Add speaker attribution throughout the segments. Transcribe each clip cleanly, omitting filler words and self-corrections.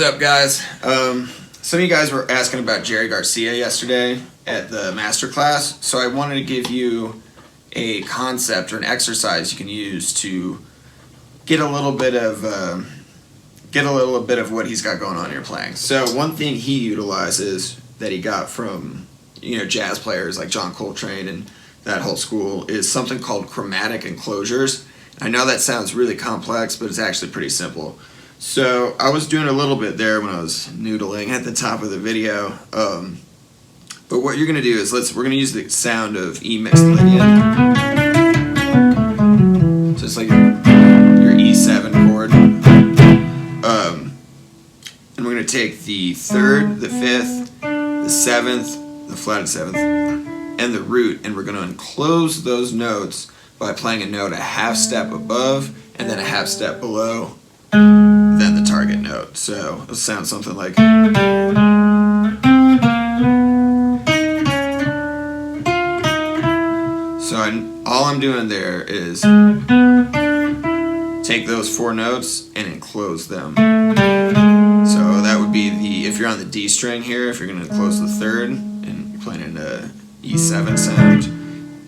Speaker 1: up, guys? Some of you guys were asking about Jerry Garcia yesterday at the master class, so I wanted to give you a concept or an exercise you can use to get a little bit of what he's got going on in your playing. So one thing he utilizes that he got from jazz players like John Coltrane and that whole school is something called chromatic enclosures. I know that sounds really complex, but it's actually pretty simple. So I was doing a little bit there when I was noodling at the top of the video. But what you're going to do is we're going to use the sound of E mixed Lydian. So it's like your E7 chord. And we're going to take the third, the fifth, the seventh, the flatted seventh, and the root, and we're going to enclose those notes by playing a note a half step above and then a half step below than the target note. So it'll sound something like. So all I'm doing there is take those four notes and enclose them. So that would be if you're on the D string here, if you're going to enclose the third and you're playing an E7 sound.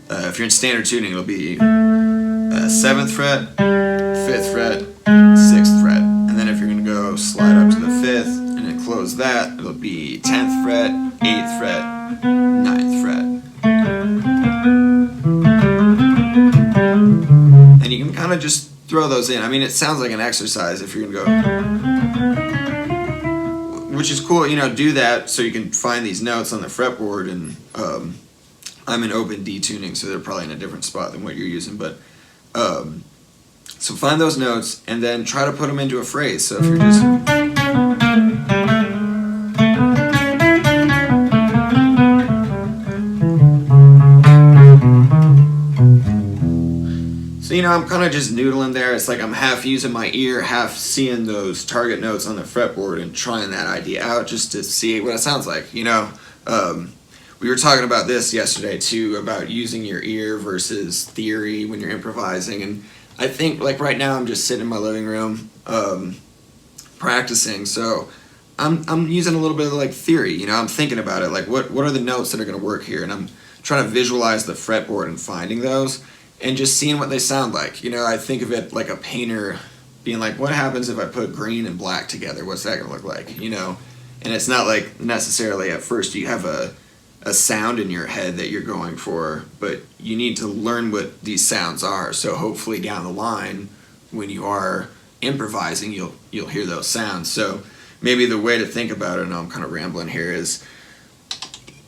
Speaker 1: If you're in standard tuning, it'll be 7th fret, 5th fret, 6th fret. And then if you're going to go slide up to the 5th and enclose that, it'll be 10th fret, 8th fret, 9th fret. And you can kind of just throw those in. I mean, it sounds like an exercise if you're going to go, which is cool, do that so you can find these notes on the fretboard. And I'm in open D tuning, so they're probably in a different spot than what you're using, but so find those notes and then try to put them into a phrase. So if you're just I'm kind of just noodling there. It's like I'm half using my ear, half seeing those target notes on the fretboard and trying that idea out just to see what it sounds like. We were talking about this yesterday too, about using your ear versus theory when you're improvising. And I think like right now I'm just sitting in my living room practicing. So I'm using a little bit of like theory. I'm thinking about it. Like what are the notes that are going to work here? And I'm trying to visualize the fretboard and finding those and just seeing what they sound like. I think of it like a painter being like, what happens if I put green and black together? What's that going to look like? And it's not like necessarily at first you have a sound in your head that you're going for, but you need to learn what these sounds are. So hopefully down the line, when you are improvising, you'll hear those sounds. So maybe the way to think about it, and I'm kind of rambling here, is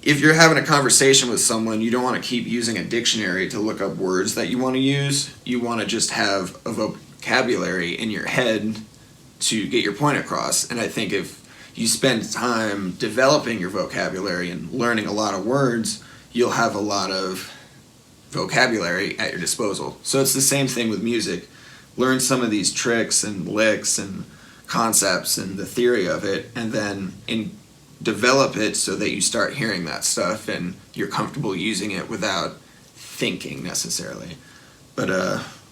Speaker 1: if you're having a conversation with someone, you don't want to keep using a dictionary to look up words that you want to use. You want to just have a vocabulary in your head to get your point across. And I think if you spend time developing your vocabulary and learning a lot of words, you'll have a lot of vocabulary at your disposal. So it's the same thing with music. Learn some of these tricks and licks and concepts and the theory of it, and then develop it so that you start hearing that stuff and you're comfortable using it without thinking necessarily. But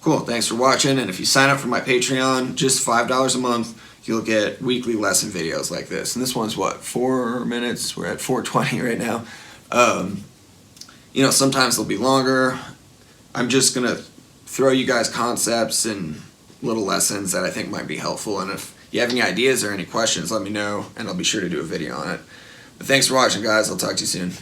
Speaker 1: cool, thanks for watching. And if you sign up for my Patreon, just $5 a month, you'll get weekly lesson videos like this. And this one's 4 minutes? We're at 4:20 right now. Sometimes they'll be longer. I'm just going to throw you guys concepts and little lessons that I think might be helpful. And if you have any ideas or any questions, let me know, and I'll be sure to do a video on it. But thanks for watching, guys. I'll talk to you soon.